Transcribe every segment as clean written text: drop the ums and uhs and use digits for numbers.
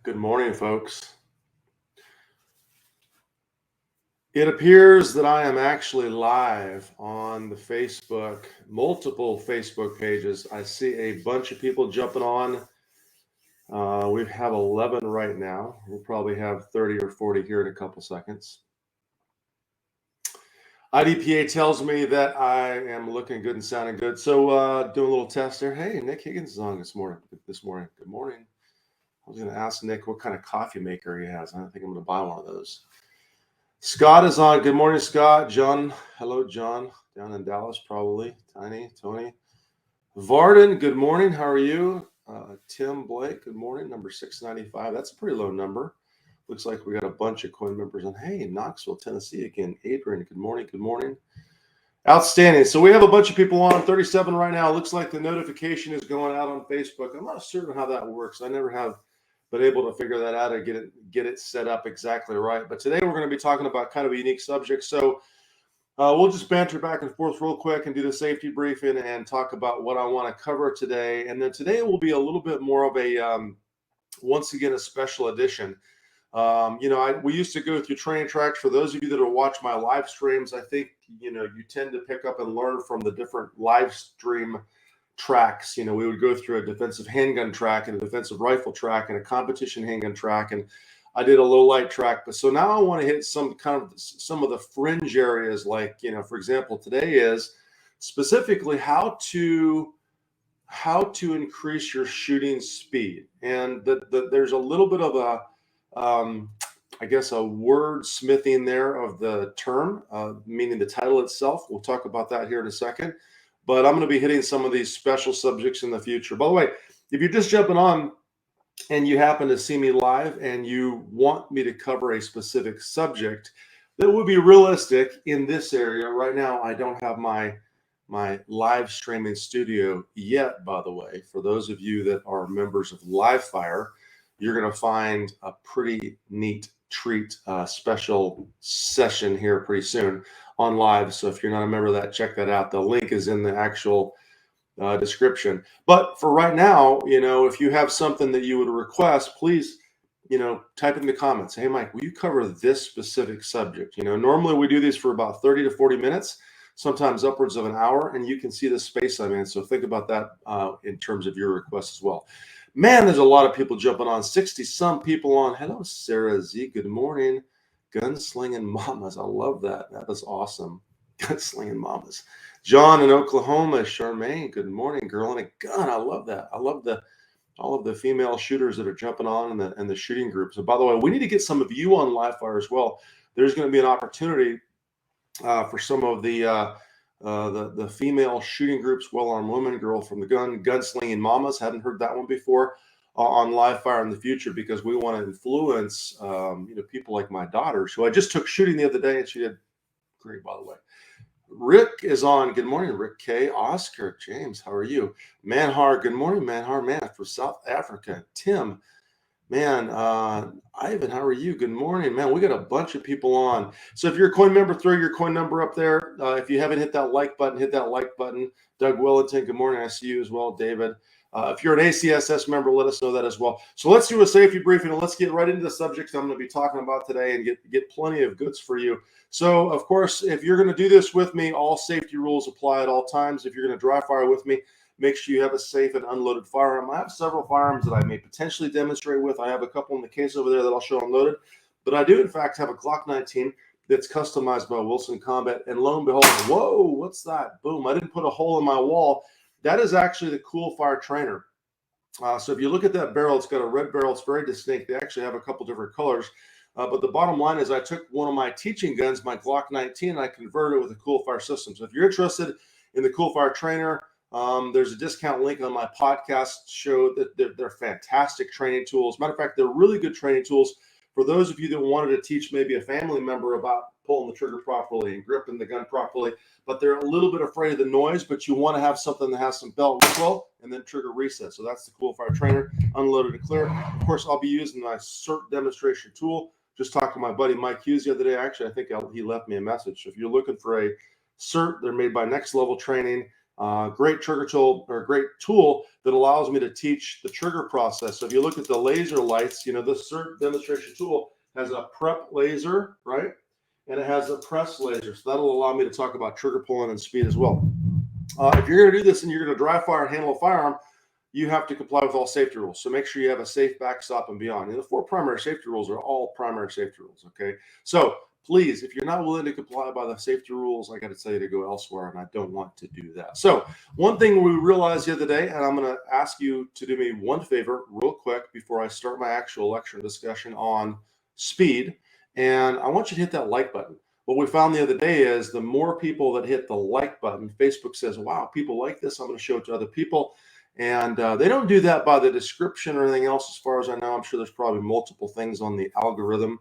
Good morning, folks. It appears that I am actually live on the Facebook, multiple Facebook pages. I see a bunch of people jumping on. We have 11 right now. We'll probably have 30 or 40 here in a couple seconds. IDPA tells me that I am looking good and sounding good. So doing a little test there. Hey, Nick Higgins is on this morning. Good morning. I was going to ask Nick what kind of coffee maker he has. I don't think I'm going to buy one of those. Scott is on. Good morning, Scott. John. Hello, John. Down in Dallas, probably. Tiny, Tony. Varden, good morning. How are you? Tim Blake, good morning. Number 695. That's a pretty low number. Looks like we got a bunch of coin members on. Hey, Knoxville, Tennessee again. Adrian, good morning. Good morning. Outstanding. So we have a bunch of people on. 37 right now. Looks like the notification is going out on Facebook. I'm not certain how that works. I never have been able to figure that out or get it set up exactly right. But today we're going to be talking about kind of a unique subject. So we'll just banter back and forth real quick and do the safety briefing and talk about what I want to cover today. And then today will be a little bit more of a, once again, a special edition. We used to go through training tracks. For those of you that will watch my live streams, I think, you tend to pick up and learn from the different live stream tracks. We would go through a defensive handgun track and a defensive rifle track and a competition handgun track. And I did a low light track. But so now I want to hit some of the fringe areas, like, for example, today is specifically how to increase your shooting speed. And there's a little bit of a, I guess, a wordsmithing there of the term, meaning the title itself. We'll talk about that here in a second. But I'm going to be hitting some of these special subjects in the future. By the way, if you're just jumping on and you happen to see me live and you want me to cover a specific subject that would be realistic in this area, right now I don't have my live streaming studio yet, by the way. For those of you that are members of Livefire, you're going to find a pretty neat treat, special session here pretty soon on live. So if you're not a member of that, check that out. The link is in the actual description. But for right now, if you have something that you would request, please, type in the comments. Hey, Mike, will you cover this specific subject? Normally we do these for about 30 to 40 minutes, sometimes upwards of an hour, and you can see the space I'm in. So think about that in terms of your requests as well. Man, there's a lot of people jumping on. 60-some people on. Hello, Sarah Z. Good morning. Gunslinging Mamas. I love that. That is awesome. Gunslinging Mamas. John in Oklahoma. Charmaine. Good morning. Girl in a gun. I love that. I love all of the female shooters that are jumping on and the shooting groups. And by the way, we need to get some of you on Livefire as well. There's going to be an opportunity for some of the female shooting groups, Well-Armed Women, Girl from the Gun, Gunslinging Mamas. Hadn't heard that one before on Livefire in the future, because we want to influence people like my daughters, who I just took shooting the other day, and she did great, by the way. Rick is on. Good morning, Rick K. Oscar, James, how are you? Manhar, good morning, Manhar, man, from South Africa. Tim, man, Ivan, how are you? Good morning, man. We got a bunch of people on. So if you're a coin member, throw your coin number up there. If you haven't hit that like button, hit that like button. Doug Wellington, good morning. I see you as well, David. If you're an ACSS member, let us know that as well. So let's do a safety briefing, and let's get right into the subjects I'm going to be talking about today and get plenty of goods for you. So, of course, if you're going to do this with me, all safety rules apply at all times. If you're going to dry fire with me, make sure you have a safe and unloaded firearm. I have several firearms that I may potentially demonstrate with. I have a couple in the case over there that I'll show unloaded. But I do, in fact, have a Glock 19 that's customized by Wilson Combat. And lo and behold, whoa, what's that? Boom, I didn't put a hole in my wall. That is actually the Cool Fire Trainer. So if you look at that barrel, it's got a red barrel. It's very distinct. They actually have a couple different colors. But the bottom line is I took one of my teaching guns, my Glock 19, and I converted it with a Cool Fire system. So if you're interested in the Cool Fire Trainer, there's a discount link on my podcast show. That they're fantastic training tools. Matter of fact, they're really good training tools for those of you that wanted to teach maybe a family member about pulling the trigger properly and gripping the gun properly, but they're a little bit afraid of the noise, but you want to have something that has some belt control and then trigger reset. So that's the Cool Fire Trainer, unloaded and clear. Of course, I'll be using my CERT demonstration tool. Just talked to my buddy Mike Hughes the other day. Actually, I think he left me a message. So if you're looking for a CERT, they're made by Next Level Training. Great trigger tool, or great tool that allows me to teach the trigger process. So if you look at the laser lights, this demonstration tool has a prep laser, right? And it has a press laser. So that'll allow me to talk about trigger pulling and speed as well. If you're going to do this and you're going to dry fire and handle a firearm, you have to comply with all safety rules. So make sure you have a safe backstop and beyond. And the 4 primary safety rules are all primary safety rules, okay? So please, if you're not willing to comply by the safety rules, I got to tell you to go elsewhere, and I don't want to do that. So one thing we realized the other day, and I'm going to ask you to do me one favor real quick before I start my actual lecture discussion on speed, and I want you to hit that like button. What we found the other day is the more people that hit the like button, Facebook says, wow, people like this, I'm going to show it to other people. And they don't do that by the description or anything else, as far as I know. I'm sure there's probably multiple things on the algorithm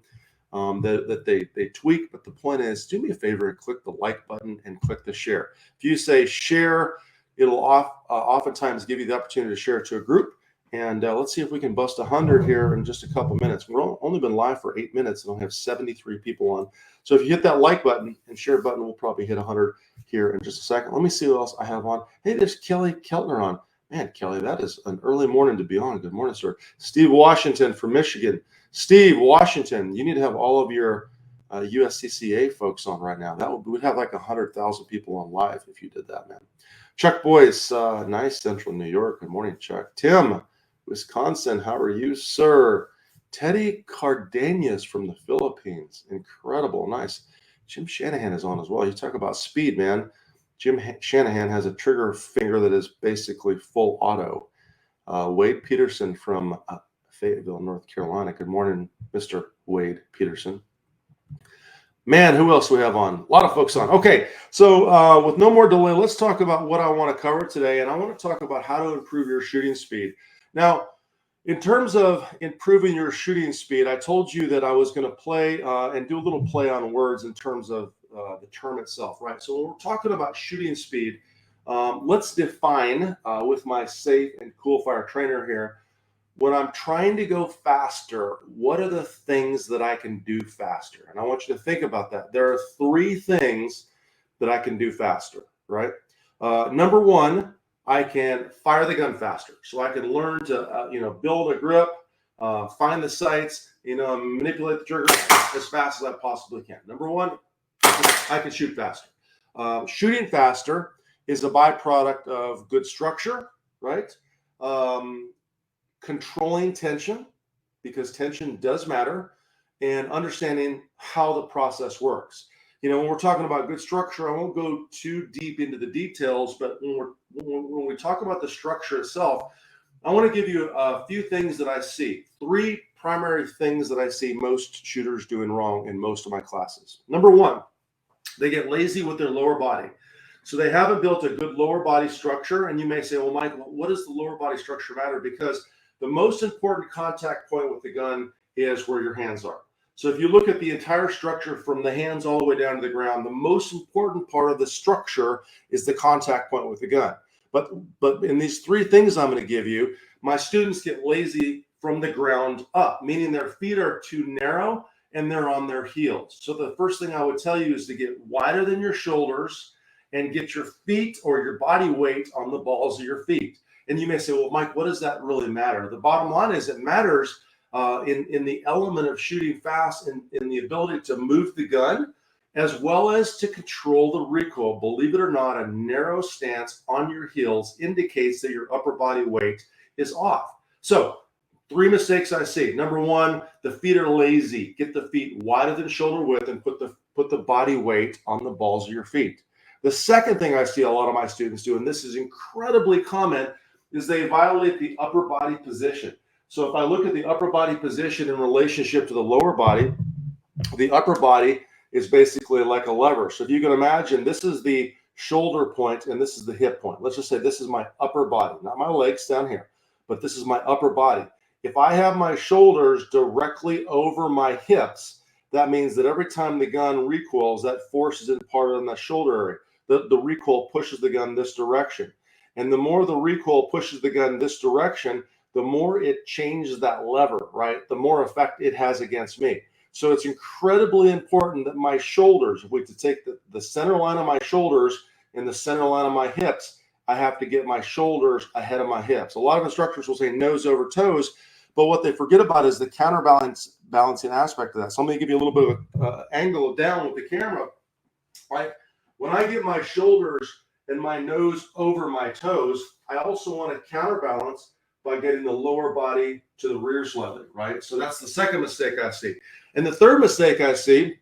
that they tweak. But the point is, do me a favor and click the like button and click the share. If you say share, it'll oftentimes give you the opportunity to share it to a group. And let's see if we can bust 100 here in just a couple minutes. We've only been live for 8 minutes and I'll have 73 people on. So if you hit that like button and share button, we'll probably hit 100 here in just a second. Let me see what else I have on. Hey, there's Kelly Keltner on. Man, Kelly, that is an early morning to be on. Good morning, sir. Steve Washington from Michigan. Steve Washington, you need to have all of your USCCA folks on right now. We'd have like 100,000 people on live if you did that, man. Chuck Boyce, nice, Central New York. Good morning, Chuck. Tim, Wisconsin, how are you, sir? Teddy Cardenas from the Philippines. Incredible, nice. Jim Shanahan is on as well. You talk about speed, man. Jim Shanahan has a trigger finger that is basically full auto. Wade Peterson from Fayetteville, North Carolina. Good morning, Mr. Wade Peterson. Man, who else we have on? A lot of folks on. Okay, so with no more delay, let's talk about what I want to cover today. And I want to talk about how to improve your shooting speed. Now, in terms of improving your shooting speed, I told you that I was going to play and do a little play on words in terms of the term itself, right? So when we're talking about shooting speed, let's define with my safe and cool fire trainer here, when I'm trying to go faster, what are the things that I can do faster? And I want you to think about that. There are 3 things that I can do faster, right? Number 1, I can fire the gun faster. So I can learn to, build a grip, find the sights, manipulate the trigger as fast as I possibly can. Number 1, I can shoot faster. Shooting faster is a byproduct of good structure, right? Controlling tension, because tension does matter, and understanding how the process works. When we're talking about good structure, I won't go too deep into the details, but when we talk about the structure itself, I want to give you a few things that I see. 3 primary things that I see most shooters doing wrong in most of my classes. Number 1, they get lazy with their lower body. So they haven't built a good lower body structure. And you may say, well, Mike, what does the lower body structure matter? Because the most important contact point with the gun is where your hands are. So if you look at the entire structure from the hands all the way down to the ground, the most important part of the structure is the contact point with the gun. But in these 3 things I'm going to give you, my students get lazy from the ground up, meaning their feet are too narrow and they're on their heels. So the first thing I would tell you is to get wider than your shoulders and get your feet or your body weight on the balls of your feet. And you may say, well, Mike, what does that really matter? The bottom line is it matters in the element of shooting fast and in the ability to move the gun, as well as to control the recoil. Believe it or not, a narrow stance on your heels indicates that your upper body weight is off. So 3 mistakes I see. Number 1, the feet are lazy. Get the feet wider than shoulder width and put the body weight on the balls of your feet. The second thing I see a lot of my students do, and this is incredibly common, is they violate the upper body position. So if I look at the upper body position in relationship to the lower body, the upper body is basically like a lever. So if you can imagine, this is the shoulder point and this is the hip point. Let's just say this is my upper body, not my legs down here, but this is my upper body. If I have my shoulders directly over my hips, that means that every time the gun recoils, that force is imparted on the shoulder area. The recoil pushes the gun this direction. And the more the recoil pushes the gun this direction, the more it changes that lever, right? The more effect it has against me. So it's incredibly important that my shoulders, if we to take the center line of my shoulders and the center line of my hips, I have to get my shoulders ahead of my hips. A lot of instructors will say nose over toes, but what they forget about is the balancing aspect of that. So I'm going to give you a little bit of an angle down with the camera. Right? When I get my shoulders and my nose over my toes, I also want to counterbalance by getting the lower body to the rear slightly, right? So that's the second mistake I see. And the third mistake I see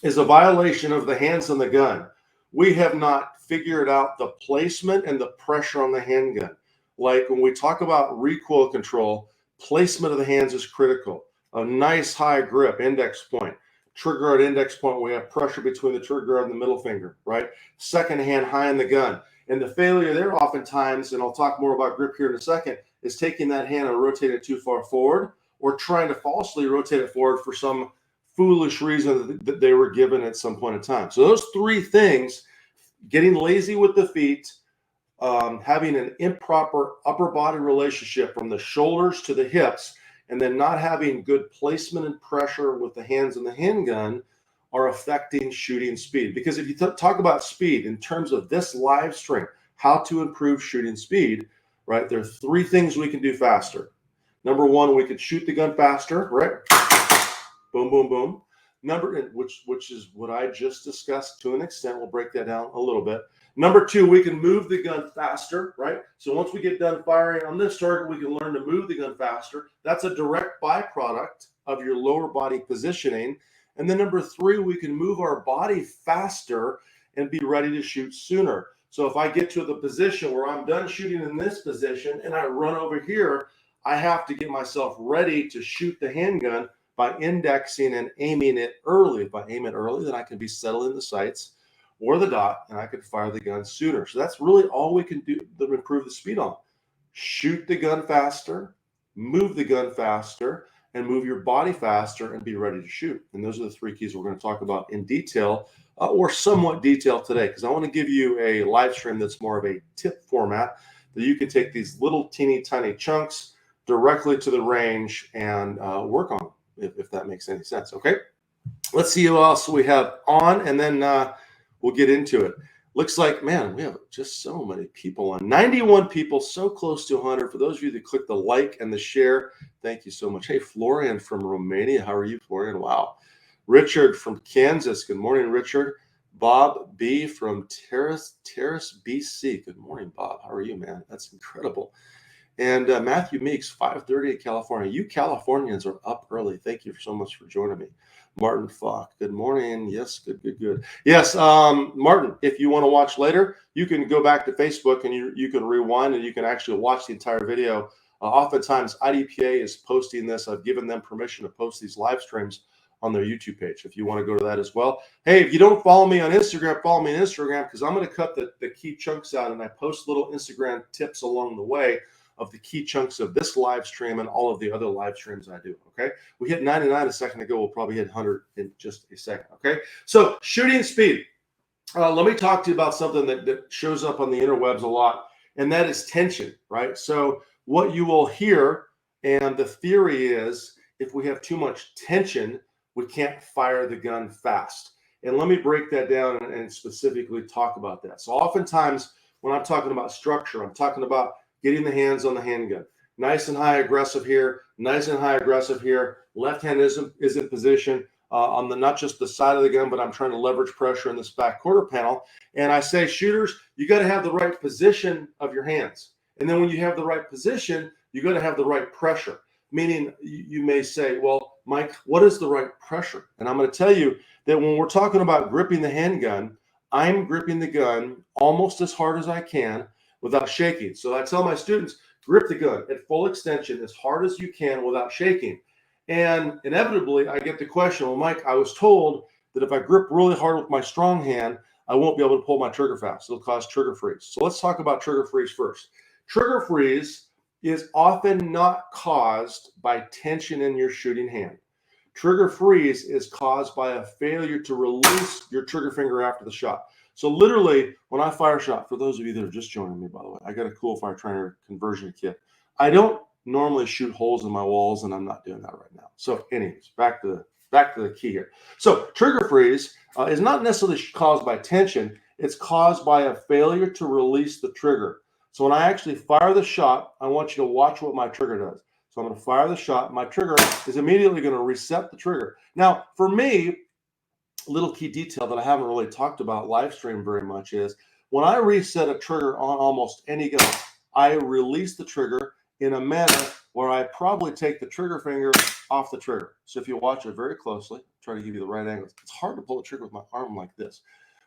is a violation of the hands on the gun. We have not figured out the placement and the pressure on the handgun. Like when we talk about recoil control, placement of the hands is critical. A nice high grip, index point. Trigger guard, index point, we have pressure between the trigger guard and the middle finger, right? Second hand high in the gun. And the failure there oftentimes, and I'll talk more about grip here in a second, is taking that hand and rotating it too far forward, or trying to falsely rotate it forward for some foolish reason that they were given at some point in time. So those three things, getting lazy with the feet, having an improper upper body relationship from the shoulders to the hips, and then not having good placement and pressure with the hands on the handgun are affecting shooting speed. Because if you talk about speed in terms of this live stream, how to improve shooting speed, right? There are three things we can do faster. Number one, we could shoot the gun faster, right? Boom, boom, boom. Which is what I just discussed to an extent. We'll break that down a little bit. Number two, we can move the gun faster, right? So once we get done firing on this target, we can learn to move the gun faster. That's a direct byproduct of your lower body positioning. And then number three, we can move our body faster and be ready to shoot sooner. So if I get to the position where I'm done shooting in this position and I run over here, I have to get myself ready to shoot the handgun by indexing and aiming it early. If I aim it early, then I can be settled in the sights or the dot, and I could fire the gun sooner. So that's really all we can do to improve the speed on. Shoot the gun faster, move the gun faster, and move your body faster and be ready to shoot. And those are the three keys we're going to talk about in detail or somewhat detail today, because I want to give you a live stream that's more of a tip format that you can take these little teeny tiny chunks directly to the range and work on, if that makes any sense. Okay, let's see who else we have on, and then we'll get into it. Looks like, man, we have just so many people on. 91 people, so close to 100. For those of you that click the like and the share, thank you so much. Hey, Florian from Romania. How are you, Florian? Wow. Richard from Kansas. Good morning, Richard. Bob B. from Terrace, BC. Good morning, Bob. How are you, man? That's incredible. And Matthew Meeks, 5:30 in California. You Californians are up early. Thank you so much for joining me. Martin Falk, good morning. Yes, good. Yes, Martin, if you want to watch later, you can go back to Facebook and you can rewind and you can actually watch the entire video. Oftentimes, IDPA is posting this. I've given them permission to post these live streams on their YouTube page if you want to go to that as well. Hey, if you don't follow me on Instagram, follow me on Instagram, because I'm going to cut the key chunks out, and I post little Instagram tips along the way of the key chunks of this live stream and all of the other live streams I do, okay? We hit 99 a second ago. We'll probably hit 100 in just a second, okay? So shooting speed. Let me talk to you about something that shows up on the interwebs a lot, and that is tension, right? So what you will hear, and the theory is, if we have too much tension, we can't fire the gun fast. And let me break that down and specifically talk about that. So oftentimes when I'm talking about structure, I'm talking about getting the hands on the handgun. Nice and high aggressive here, nice and high aggressive here. Left hand is in position on the not just the side of the gun, but I'm trying to leverage pressure in this back quarter panel. And I say, shooters, you got to have the right position of your hands. And then when you have the right position, you got to have the right pressure. Meaning you may say, well, Mike, what is the right pressure? And I'm going to tell you that when we're talking about gripping the handgun, I'm gripping the gun almost as hard as I can without shaking. So I tell my students, grip the gun at full extension as hard as you can without shaking. And inevitably, I get the question, well, Mike, I was told that if I grip really hard with my strong hand, I won't be able to pull my trigger fast. It'll cause trigger freeze. So let's talk about trigger freeze first. Trigger freeze is often not caused by tension in your shooting hand. Trigger freeze is caused by a failure to release your trigger finger after the shot. So literally, when I fire a shot, for those of you that are just joining me, by the way, I got a cool fire trainer conversion kit. I don't normally shoot holes in my walls, and I'm not doing that right now. So anyways, back to the key here. So trigger freeze is not necessarily caused by tension. It's caused by a failure to release the trigger. So when I actually fire the shot, I want you to watch what my trigger does. So I'm going to fire the shot. My trigger is immediately going to reset the trigger. Now, for me, a little key detail that I haven't really talked about live stream very much is when I reset a trigger on almost any gun, I release the trigger in a manner where I probably take the trigger finger off the trigger. So if you watch it very closely, try to give you the right angle. It's hard to pull the trigger with my arm like this.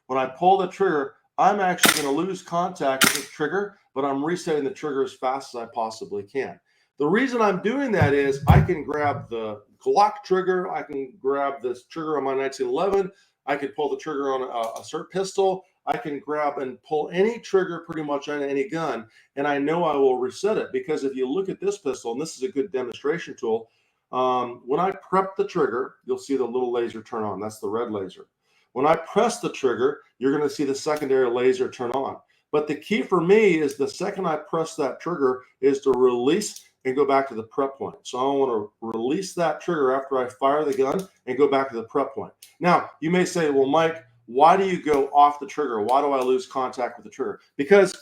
When I pull the trigger, I'm actually going to lose contact with the trigger, but I'm resetting the trigger as fast as I possibly can. The reason I'm doing that is I can grab the Glock trigger, I can grab this trigger on my 1911, I could pull the trigger on a SIRT pistol, I can grab and pull any trigger pretty much on any gun, and I know I will reset it because if you look at this pistol, and this is a good demonstration tool, when I prep the trigger, you'll see the little laser turn on. That's the red laser. When I press the trigger, you're going to see the secondary laser turn on. But the key for me is the second I press that trigger is to release and go back to the prep point. So I want to release that trigger after I fire the gun and go back to the prep point. Now, you may say, well, Mike, why do you go off the trigger? Why do I lose contact with the trigger? Because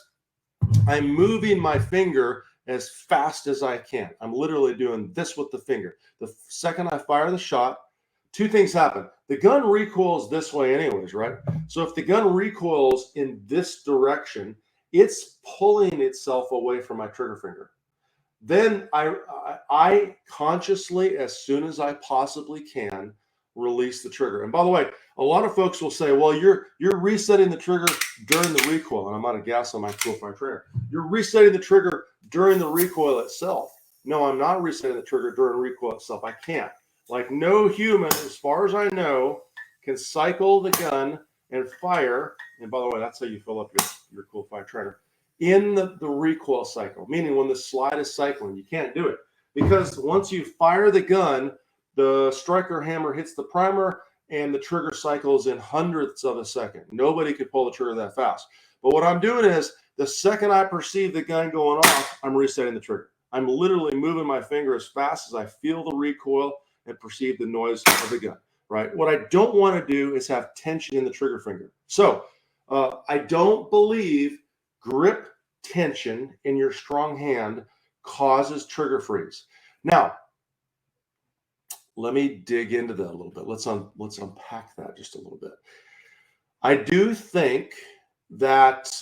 I'm moving my finger as fast as I can. I'm literally doing this with the finger. The second I fire the shot, two things happen. The gun recoils this way anyways, right? So if the gun recoils in this direction, it's pulling itself away from my trigger finger. Then I consciously, as soon as I possibly can, release the trigger. And by the way, a lot of folks will say, well, you're resetting the trigger during the recoil. And I'm out of gas on my Cool Fire Trainer. You're resetting the trigger during the recoil itself. No, I'm not resetting the trigger during recoil itself. I can't. Like no human, as far as I know, can cycle the gun and fire. And by the way, that's how you fill up your Cool Fire Trainer. In the recoil cycle, meaning when the slide is cycling, you can't do it. Because once you fire the gun, the striker hammer hits the primer and the trigger cycles in hundredths of a second. Nobody could pull the trigger that fast. But what I'm doing is the second I perceive the gun going off, I'm resetting the trigger. I'm literally moving my finger as fast as I feel the recoil and perceive the noise of the gun, right? What I don't want to do is have tension in the trigger finger. So I don't believe grip tension in your strong hand causes trigger freeze. Now, let me dig into that a little bit. Let's unpack that just a little bit. I do think that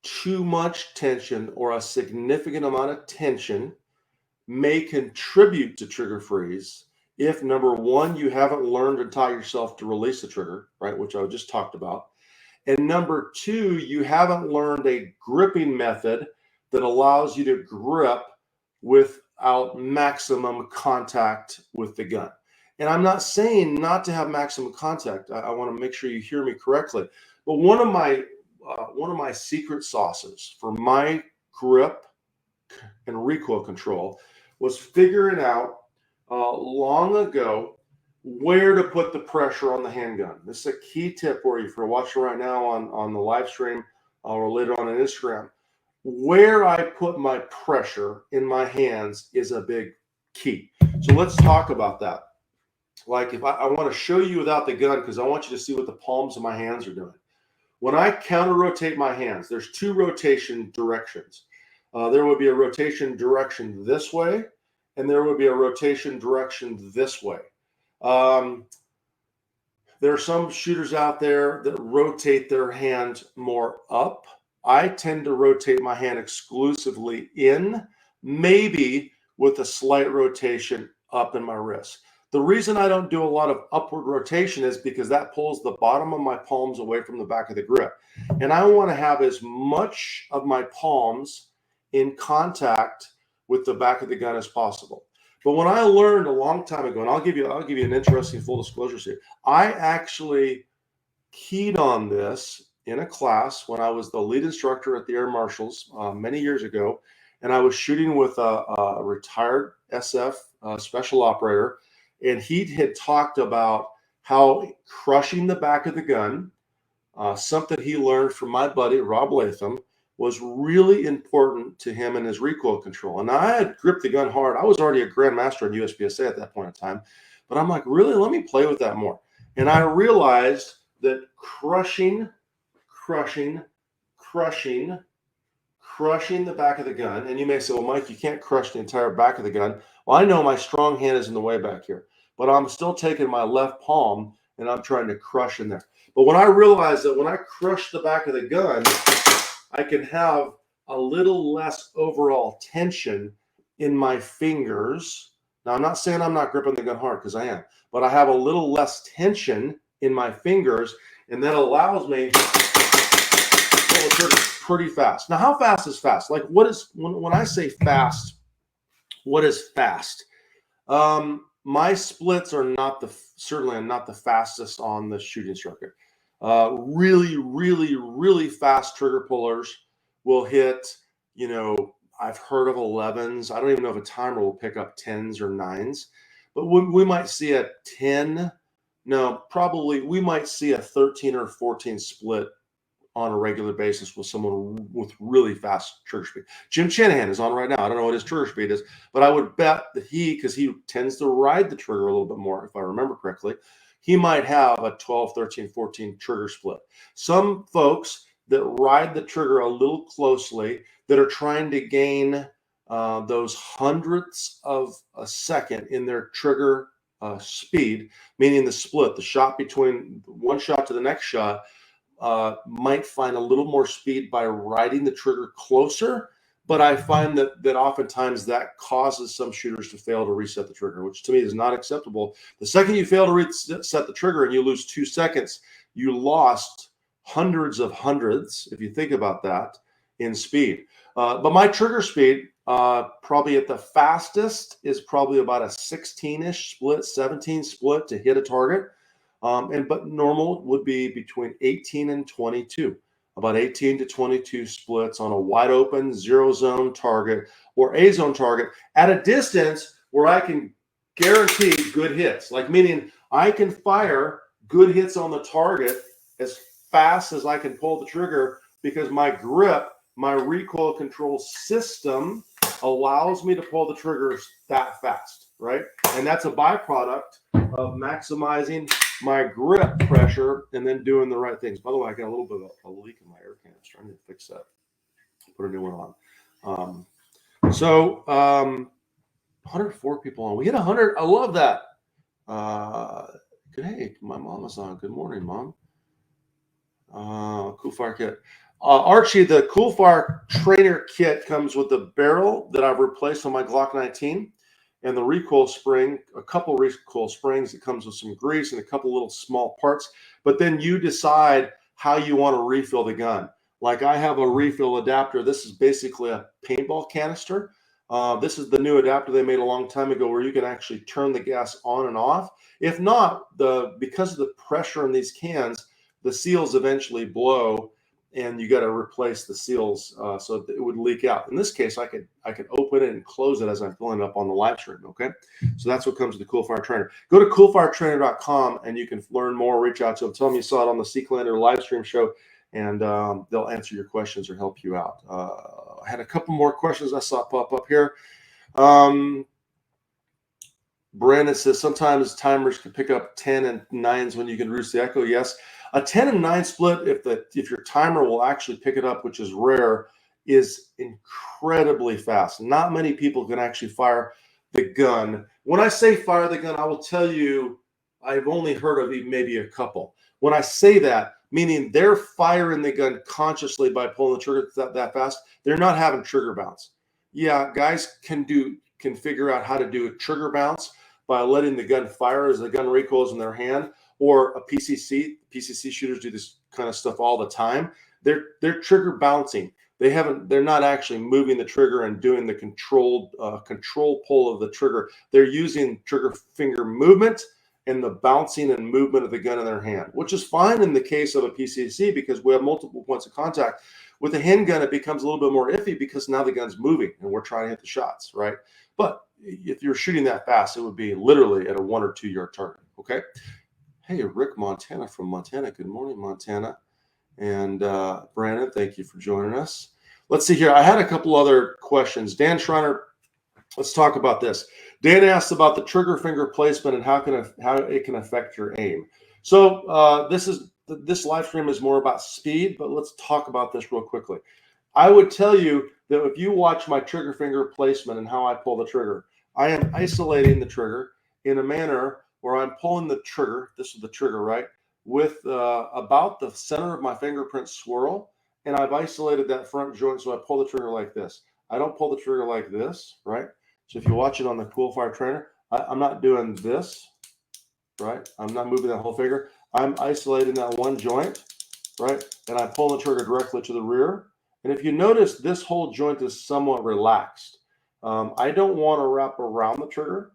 too much tension or a significant amount of tension may contribute to trigger freeze if, number one, you haven't learned and taught yourself to release the trigger, right, which I just talked about. And number two, you haven't learned a gripping method that allows you to grip without maximum contact with the gun. And I'm not saying not to have maximum contact. I want to make sure you hear me correctly. But one of my secret sauces for my grip and recoil control was figuring out long ago where to put the pressure on the handgun. This is a key tip for you if you're watching right now on the live stream or later on Instagram. Where I put my pressure in my hands is a big key. So let's talk about that. Like if I want to show you without the gun because I want you to see what the palms of my hands are doing. When I counter rotate my hands, there's two rotation directions. There would be a rotation direction this way, and there would be a rotation direction this way. There are some shooters out there that rotate their hand more up. I tend to rotate my hand exclusively in, maybe with a slight rotation up in my wrist. The reason I don't do a lot of upward rotation is because that pulls the bottom of my palms away from the back of the grip. And I want to have as much of my palms in contact with the back of the gun as possible. But when I learned a long time ago, and I'll give you an interesting full disclosure here. I actually keyed on this in a class when I was the lead instructor at the Air Marshals many years ago, and I was shooting with a retired SF special operator, and he had talked about how crushing the back of the gun, something he learned from my buddy Rob Latham, was really important to him in his recoil control. And I had gripped the gun hard. I was already a grandmaster in USPSA at that point in time. But I'm like, really, let me play with that more. And I realized that crushing crushing the back of the gun. And you may say, well, Mike, you can't crush the entire back of the gun. Well, I know my strong hand is in the way back here, but I'm still taking my left palm and I'm trying to crush in there. But when I realize that when I crush the back of the gun, I can have a little less overall tension in my fingers. Now, I'm not saying I'm not gripping the gun hard, because I am, but I have a little less tension in my fingers, and that allows me to pull the trigger pretty fast. Now, how fast is fast? Like, what is, when I say fast, what is fast? My splits are certainly I'm not the fastest on the shooting circuit. Really fast trigger pullers will hit, I've heard of 11s. I don't even know if a timer will pick up 10s or 9s, but we might see a 10. No, probably we might see a 13 or 14 split on a regular basis with someone with really fast trigger speed. Jim Shanahan is on right now. I don't know what his trigger speed is, but I would bet that because he tends to ride the trigger a little bit more, if I remember correctly, he might have a 12, 13, 14 trigger split. Some folks that ride the trigger a little closely, that are trying to gain those hundredths of a second in their trigger speed, meaning the split, the shot between one shot to the next shot, might find a little more speed by riding the trigger closer. But I find that oftentimes that causes some shooters to fail to reset the trigger, which to me is not acceptable. The second you fail to reset the trigger and you lose 2 seconds, you lost hundreds, if you think about that, in speed. But my trigger speed, probably at the fastest, is probably about a 16-ish split, 17 split to hit a target. But normal would be between 18 and 22, about 18 to 22 splits on a wide open 0 zone target or a zone target at a distance where I can guarantee good hits, like meaning I can fire good hits on the target as fast as I can pull the trigger, because my grip, my recoil control system allows me to pull the triggers that fast, right? And that's a byproduct of maximizing my grip pressure and then doing the right things. By the way, I got a little bit of a leak in my air canister. I need to fix that. Put a new one on. 104 people on. We hit 100. I love that. Hey, my mom is on. Good morning, Mom. Cool fire kit. Archie, the Cool Fire Trainer kit comes with the barrel that I've replaced on my Glock 19 and the recoil spring, a couple recoil springs. It comes with some grease and a couple little small parts. But then you decide how you want to refill the gun. Like I have a refill adapter. This is basically a paintball canister. This is the new adapter they made a long time ago where you can actually turn the gas on and off. If not, because of the pressure in these cans, the seals eventually blow, and you got to replace the seals so it would leak out. In this case, I could open it and close it as I'm filling it up on the live stream. Okay, so that's what comes with the Cool Fire Trainer. Go to coolfiretrainer.com and you can learn more. Reach out to them. Tell them you saw it on the Seeklander live stream show, and they'll answer your questions or help you out. I had a couple more questions I saw pop up here. Brandon says sometimes timers can pick up 10 and 9s when you can reduce the echo. Yes. A 10 and 9 split, if your timer will actually pick it up, which is rare, is incredibly fast. Not many people can actually fire the gun. When I say fire the gun, I will tell you I've only heard of maybe a couple. When I say that, meaning they're firing the gun consciously by pulling the trigger that fast, they're not having trigger bounce. Yeah, guys can figure out how to do a trigger bounce by letting the gun fire as the gun recoils in their hand, or a PCC. PCC shooters do this kind of stuff all the time. They're trigger bouncing. They're not actually moving the trigger and doing the control pull of the trigger. They're using trigger finger movement and the bouncing and movement of the gun in their hand, which is fine in the case of a PCC because we have multiple points of contact. With a handgun, it becomes a little bit more iffy because now the gun's moving and we're trying to hit the shots, right? But if you're shooting that fast, it would be literally at a 1 or 2 yard target, okay? Hey, Rick Montana from Montana. Good morning, Montana. And Brandon, thank you for joining us. Let's see here. I had a couple other questions. Dan Schreiner, let's talk about this. Dan asked about the trigger finger placement and how it can affect your aim. So this is this live stream is more about speed, but let's talk about this real quickly. I would tell you that if you watch my trigger finger placement and how I pull the trigger, I am isolating the trigger in a manner where I'm pulling the trigger, this is the trigger, right, with about the center of my fingerprint swirl, and I've isolated that front joint, so I pull the trigger like this. I don't pull the trigger like this, right? So if you watch it on the Coolfire Trainer, I'm not doing this, right? I'm not moving that whole finger. I'm isolating that one joint, right? And I pull the trigger directly to the rear. And if you notice, this whole joint is somewhat relaxed. I don't want to wrap around the trigger,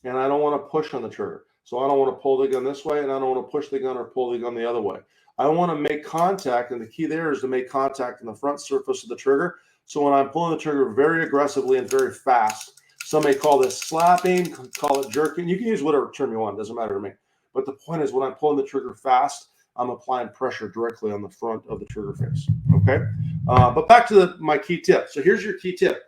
and I don't want to push on the trigger. So I don't want to pull the gun this way, and I don't want to push the gun or pull the gun the other way. I want to make contact, and the key there is to make contact in the front surface of the trigger. So when I'm pulling the trigger very aggressively and very fast, some may call this slapping, call it jerking. You can use whatever term you want. It doesn't matter to me. But the point is, when I'm pulling the trigger fast, I'm applying pressure directly on the front of the trigger face. Okay? But back to my key tip. So here's your key tip.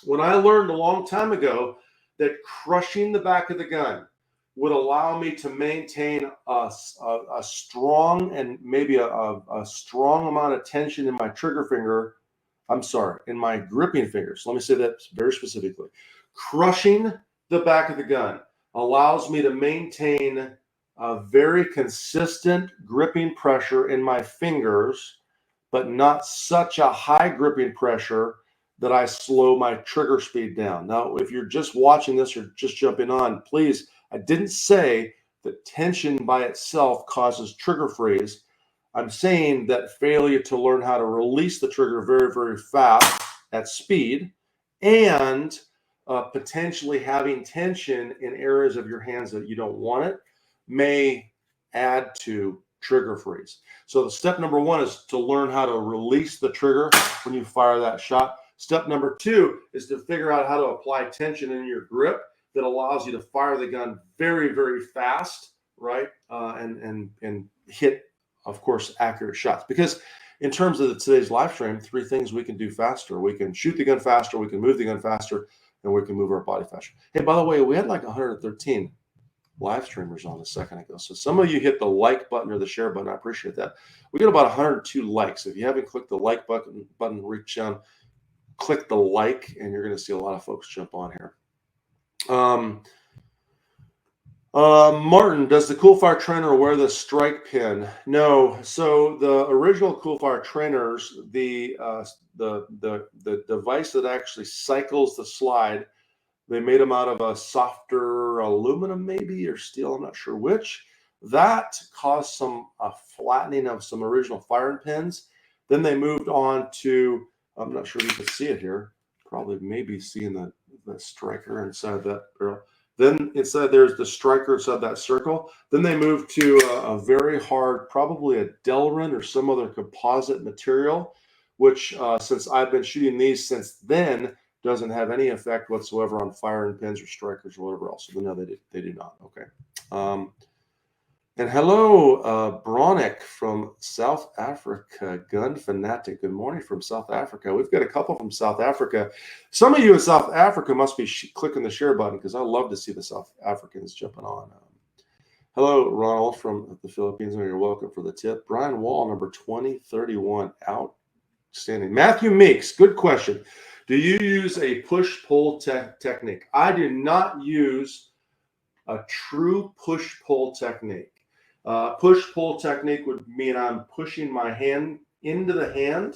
When I learned a long time ago that crushing the back of the gun would allow me to maintain a strong and maybe a strong amount of tension in my trigger finger. I'm sorry, in my gripping fingers. Let me say that very specifically. Crushing the back of the gun allows me to maintain a very consistent gripping pressure in my fingers, but not such a high gripping pressure that I slow my trigger speed down. Now, if you're just watching this or just jumping on, please, I didn't say that tension by itself causes trigger freeze. I'm saying that failure to learn how to release the trigger very, very fast at speed and potentially having tension in areas of your hands that you don't want it may add to trigger freeze. So the step number one is to learn how to release the trigger when you fire that shot. Step number two is to figure out how to apply tension in your grip that allows you to fire the gun very, very fast, right? And hit, of course, accurate shots. Because in terms of today's live stream, 3 things we can do faster. We can shoot the gun faster, we can move the gun faster, and we can move our body faster. Hey, by the way, we had like 113 live streamers on a second ago. So some of you hit the like button or the share button. I appreciate that. We got about 102 likes. If you haven't clicked the like button, reach down, click the like, and you're going to see a lot of folks jump on here. Martin, does the Coolfire Trainer wear the strike pin? No. So the original Coolfire Trainers, the device that actually cycles the slide, they made them out of a softer aluminum maybe or steel, I'm not sure which. That caused some flattening of some original firing pins. Then they moved on to, I'm not sure if you can see it here, probably maybe seeing the striker inside that barrel. Then inside there's the striker inside that circle. Then they moved to a very hard, probably a Delrin or some other composite material, which since I've been shooting these since then, doesn't have any effect whatsoever on firing pins or strikers or whatever else. So no, they do not. Okay. And hello, Bronick from South Africa, Gun Fanatic. Good morning from South Africa. We've got a couple from South Africa. Some of you in South Africa must be clicking the share button because I love to see the South Africans jumping on. Hello, Ronald from the Philippines. You're welcome for the tip. Brian Wall, number 2031. Outstanding. Matthew Meeks, good question. Do you use a push-pull technique? I do not use a true push-pull technique. Push-pull technique would mean I'm pushing my hand into the hand,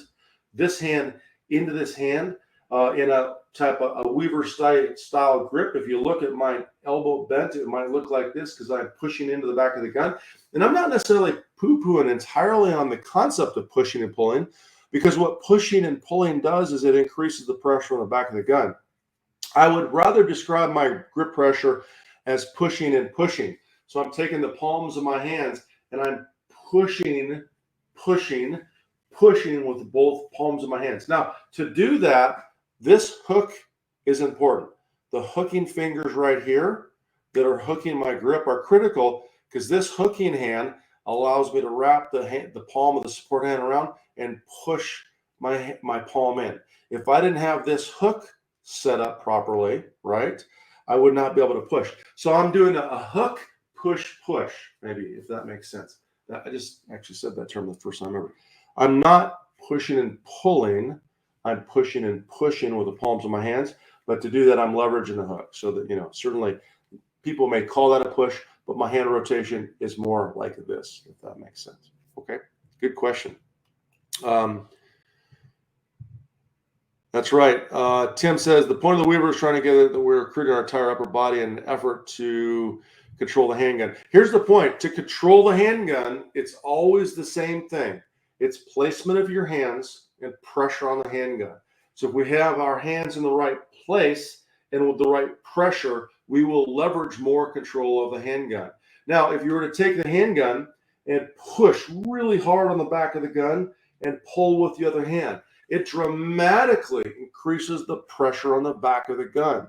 this hand into this hand, in a type of a Weaver style grip. If you look at my elbow bent, it might look like this because I'm pushing into the back of the gun. And I'm not necessarily poo-pooing entirely on the concept of pushing and pulling, because what pushing and pulling does is it increases the pressure on the back of the gun. I would rather describe my grip pressure as pushing and pushing. So I'm taking the palms of my hands and I'm pushing with both palms of my hands. Now, to do that, this hook is important. The hooking fingers right here that are hooking my grip are critical because this hooking hand allows me to wrap the palm of the support hand around and push my palm in. If I didn't have this hook set up properly, right, I would not be able to push. So I'm doing a hook, push, maybe, if that makes sense. I just actually said that term the first time ever. I'm not pushing and pulling. I'm pushing and pushing with the palms of my hands. But to do that, I'm leveraging the hook. So that, certainly people may call that a push, but my hand rotation is more like this, if that makes sense. Okay, good question. That's right. Tim says the point of the Weaver is trying to get that we're recruiting our entire upper body in an effort to control the handgun. Here's the point: to control the handgun, it's always the same thing. It's placement of your hands and pressure on the handgun. So if we have our hands in the right place and with the right pressure, we will leverage more control of the handgun. Now, if you were to take the handgun and push really hard on the back of the gun and pull with the other hand, it dramatically increases the pressure on the back of the gun,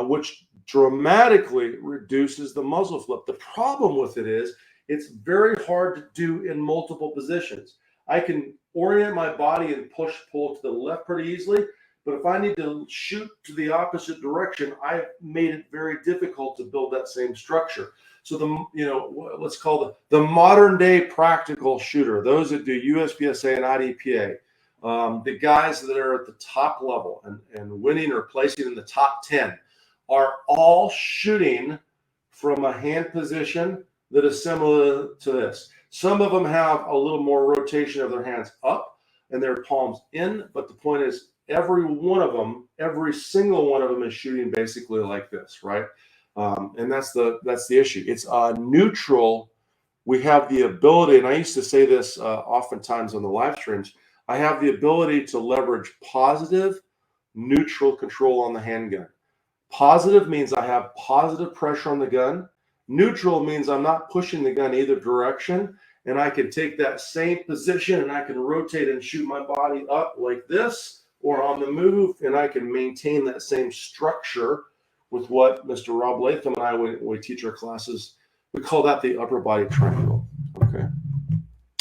which dramatically reduces the muzzle flip. The problem with it is it's very hard to do in multiple positions. I can orient my body and pull to the left pretty easily, but if I need to shoot to the opposite direction, I've made it very difficult to build that same structure. So let's call the modern day practical shooter, those that do USPSA and IDPA, the guys that are at the top level and winning or placing in the top 10 are all shooting from a hand position that is similar to this. Some of them have a little more rotation of their hands up and their palms in, but the point is every single one of them is shooting basically like this, right? And that's the issue. It's neutral. We have the ability, and I used to say this oftentimes on the live streams, I have the ability to leverage positive, neutral control on the handgun. Positive means I have positive pressure on the gun. Neutral means I'm not pushing the gun either direction, and I can take that same position and I can rotate and shoot my body up like this or on the move, and I can maintain that same structure with what Mr. Rob Latham and I, when we teach our classes, we call that the upper body triangle. Okay.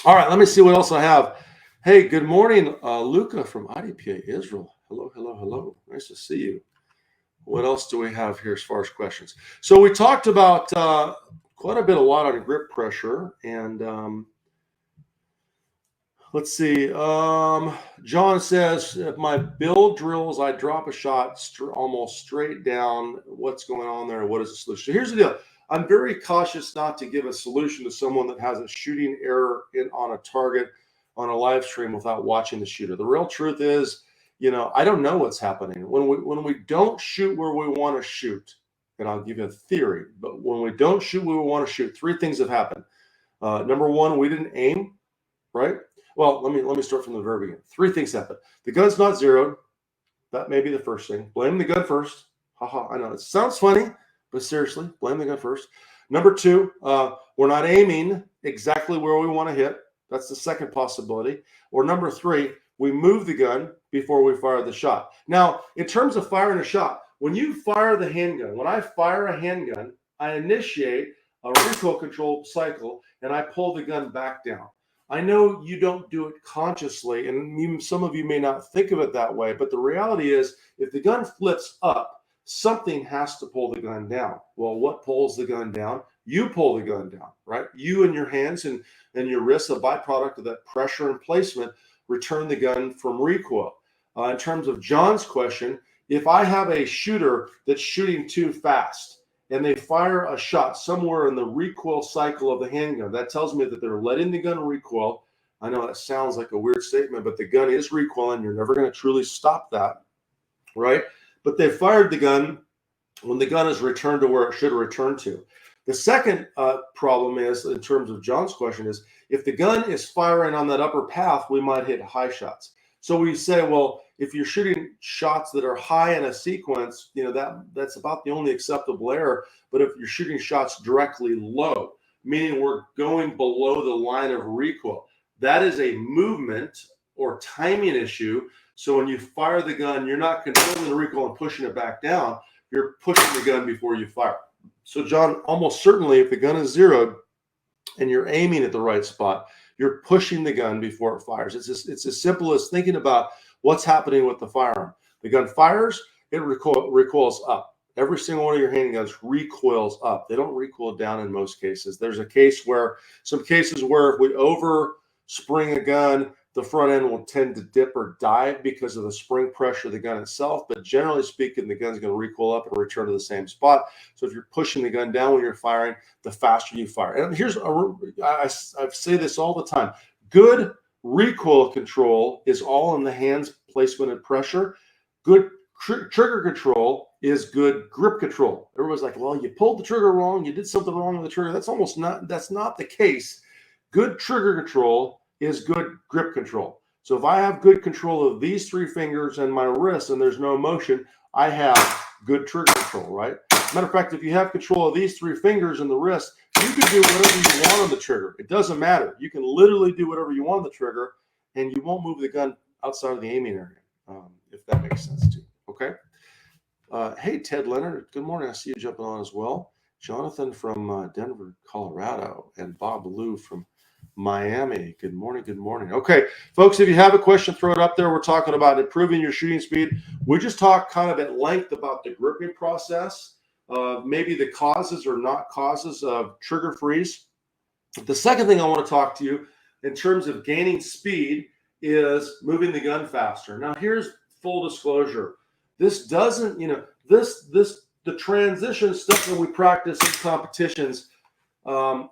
All right, let me see what else I have. Hey, good morning, Luca from IDPA Israel. Hello, hello, hello. Nice to see you. What else do we have here as far as questions? So we talked about quite a lot on grip pressure. And let's see. John says, if my build drills, I drop a shot almost straight down. What's going on there? What is the solution? Here's the deal. I'm very cautious not to give a solution to someone that has a shooting error on a target on a live stream without watching the shooter. The real truth is, I don't know what's happening. When we don't shoot where we want to shoot, and I'll give you a theory, but when we don't shoot where we want to shoot, three things have happened. Number one, we didn't aim, right? Well, let me start from the very beginning. Three things happened. The gun's not zeroed. That may be the first thing. Blame the gun first. Haha, I know it sounds funny, but seriously, blame the gun first. Number two, we're not aiming exactly where we want to hit. That's the second possibility. Or number three, we move the gun before we fire the shot. Now, in terms of firing a shot, when you fire the handgun, when I fire a handgun, I initiate a recoil control cycle and I pull the gun back down. I know you don't do it consciously, and some of you may not think of it that way, but the reality is if the gun flips up, something has to pull the gun down. Well, what pulls the gun down? You pull the gun down, right? You and your hands and your wrists, a byproduct of that pressure and placement, return the gun from recoil. In terms of John's question, if I have a shooter that's shooting too fast and they fire a shot somewhere in the recoil cycle of the handgun, that tells me that they're letting the gun recoil. I know that sounds like a weird statement, but the gun is recoiling. You're never going to truly stop that, right? But they fired the gun when the gun is returned to where it should have returned to. The second problem is, in terms of John's question, is if the gun is firing on that upper path, we might hit high shots. So we say, well, if you're shooting shots that are high in a sequence, that's about the only acceptable error. But if you're shooting shots directly low, meaning we're going below the line of recoil, that is a movement or timing issue. So when you fire the gun, you're not controlling the recoil and pushing it back down. You're pushing the gun before you fire. So John, almost certainly if the gun is zeroed and you're aiming at the right spot, you're pushing the gun before it fires. It's as simple as thinking about what's happening with the firearm. The gun fires, it recoils up. every single one of your handguns recoils up. They don't recoil down in most cases. There's some cases where if we over spring a gun, the front end will tend to dip or dive because of the spring pressure of the gun itself. But generally speaking, the gun's going to recoil up and return to the same spot. So if you're pushing the gun down when you're firing, the faster you fire. And I say this all the time. Good recoil control is all in the hand's placement and pressure. Good trigger control is good grip control. Everybody's like, well, you pulled the trigger wrong. You did something wrong with the trigger. That's not the case. Good trigger control is good grip control. So if I have good control of these three fingers and my wrist and there's no motion, I have good trigger control, right? Matter of fact, if you have control of these three fingers and the wrist, you can do whatever you want on the trigger. It doesn't matter. You can literally do whatever you want on the trigger, and you won't move the gun outside of the aiming area, if that makes sense to you. Okay. Hey, Ted Leonard. Good morning. I see you jumping on as well. Jonathan from Denver, Colorado, and Bob Lou from Miami. Good morning. Good morning. Okay, folks, if you have a question, throw it up there. We're talking about improving your shooting speed. We just talked kind of at length about the gripping process, maybe the causes or not causes of trigger freeze. The second thing I want to talk to you in terms of gaining speed is moving the gun faster. Now, here's full disclosure. This doesn't, the transition stuff that we practice in competitions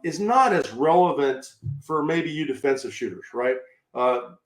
is not as relevant for maybe you defensive shooters, right? I'm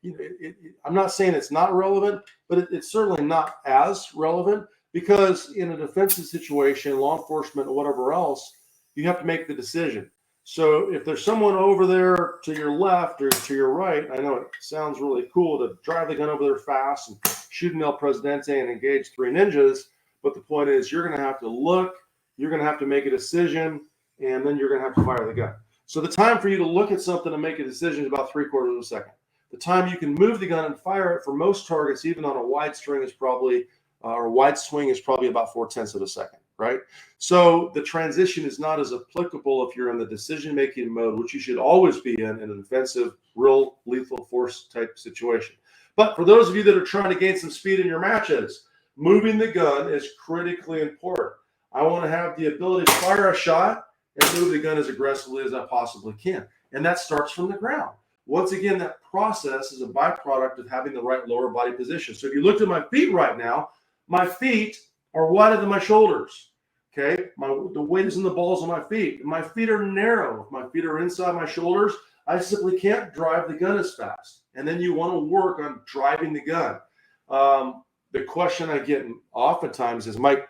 not saying it's not relevant, but it's certainly not as relevant because in a defensive situation, law enforcement or whatever else, you have to make the decision. So if there's someone over there to your left or to your right, I know it sounds really cool to drive the gun over there fast and shoot an El Presidente and engage three ninjas. But the point is you're going to have to look, you're going to have to make a decision, and then you're going to have to fire the gun. So the time for you to look at something and make a decision is about 3/4 of a second. The time you can move the gun and fire it for most targets, even on a wide string, is probably, or wide swing is probably about 4/10 of a second, right? So the transition is not as applicable if you're in the decision-making mode, which you should always be in an offensive, real lethal force type situation. But for those of you that are trying to gain some speed in your matches, moving the gun is critically important. I want to have the ability to fire a shot and move the gun as aggressively as I possibly can. And that starts from the ground. Once again, that process is a byproduct of having the right lower body position. So if you looked at my feet right now, my feet are wider than my shoulders. Okay, the weight is in the balls of my feet. My feet are narrow. If my feet are inside my shoulders, I simply can't drive the gun as fast. And then you want to work on driving the gun. The question I get oftentimes is, Mike,